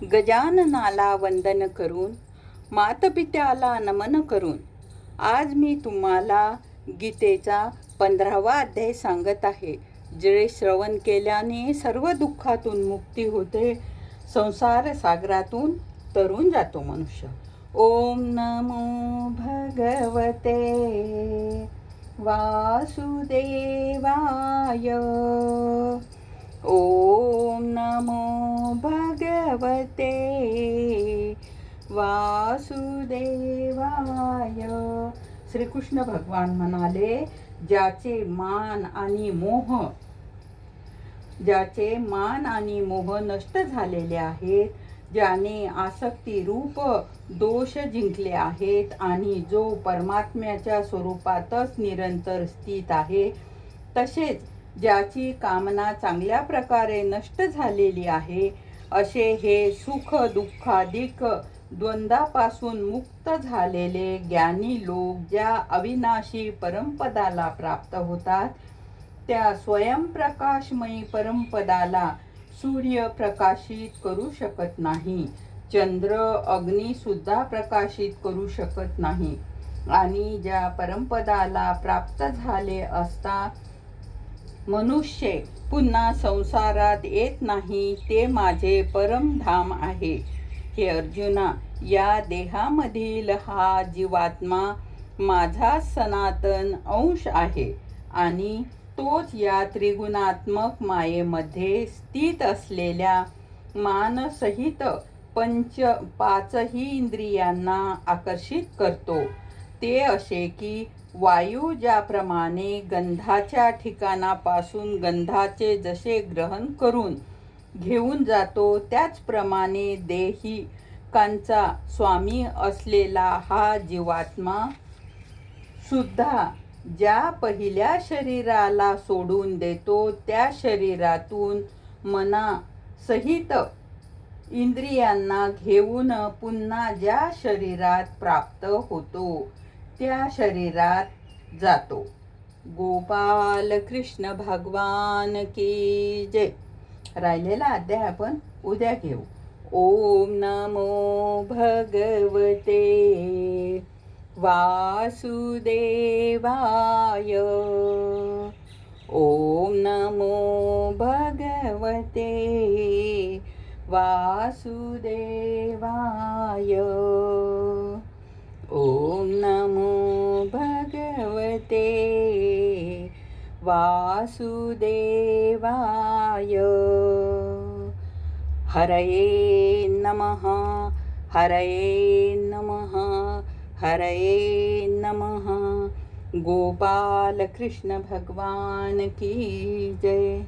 गजाननाला वंदन करून, मातपित्याला नमन करून आज मी तुम्हाला गीतेचा 15वा अध्याय सांगत आहे. जे श्रवण केल्याने सर्व दुःखातून मुक्ती होते, संसार सागरातून तरून जातो मनुष्य. ओम नमो भगवते वासुदेवाय. ओम नमो भगवते वासुदेवाय. श्रीकृष्ण भगवान म्हणाले, ज्याचे मान आणि मोह नष्ट झालेले आहेत, ज्याने आसक्ती रूप दोष जिंकले आहेत आणि जो परमात्म्याच्या स्वरूपातच निरंतर स्थित आहे, तसेच ज्याची कामना चांगल्या प्रकारे नष्ट झालेली आहे, असे हे सुख दुःखाधिक द्वंद्वापासून मुक्त झालेले ज्ञानी लोक ज्या अविनाशी परमपदाला प्राप्त होतात, त्या स्वयंप्रकाशमयी परमपदाला सूर्य प्रकाशित करू शकत नाही, चंद्र अग्नी सुद्धा प्रकाशित करू शकत नाही. आणि ज्या परमपदाला प्राप्त झाले असता मनुष्य पुन्हा संसारात येत नाही, ते माझे परमधाम आहे. हे अर्जुना, या देहामधील हा जीवात्मा माझा सनातन अंश आहे आणि तोच या त्रिगुणात्मक मायेमध्ये स्थित असलेल्या मानसहित पाचही इंद्रियांना आकर्षित करतो. ते असे की वायू ज्याप्रमाणे गंधाच्या ठिकाणापासून गंधाचे जसे ग्रहण करून घेऊन जातो, त्याचप्रमाणे देहिकांचा स्वामी असलेला हा जीवात्मा सुद्धा ज्या पहिल्या शरीराला सोडून देतो, त्या शरीरातून मनासहित इंद्रियांना घेऊन पुन्हा ज्या शरीरात प्राप्त होतो, त्या शरीरात जातो. गोपाल कृष्ण भगवान की जय. राहिलेला अध्याय आपण उद्या घेऊ. ओम नमो भगवते वासुदेवाय. ओम नमो भगवते वासुदेवाय. ओम नमो भगवते वासुदेवाय. हरये नमः, हरये नमः, हरये नमः. गोपाल कृष्ण भगवान की जय.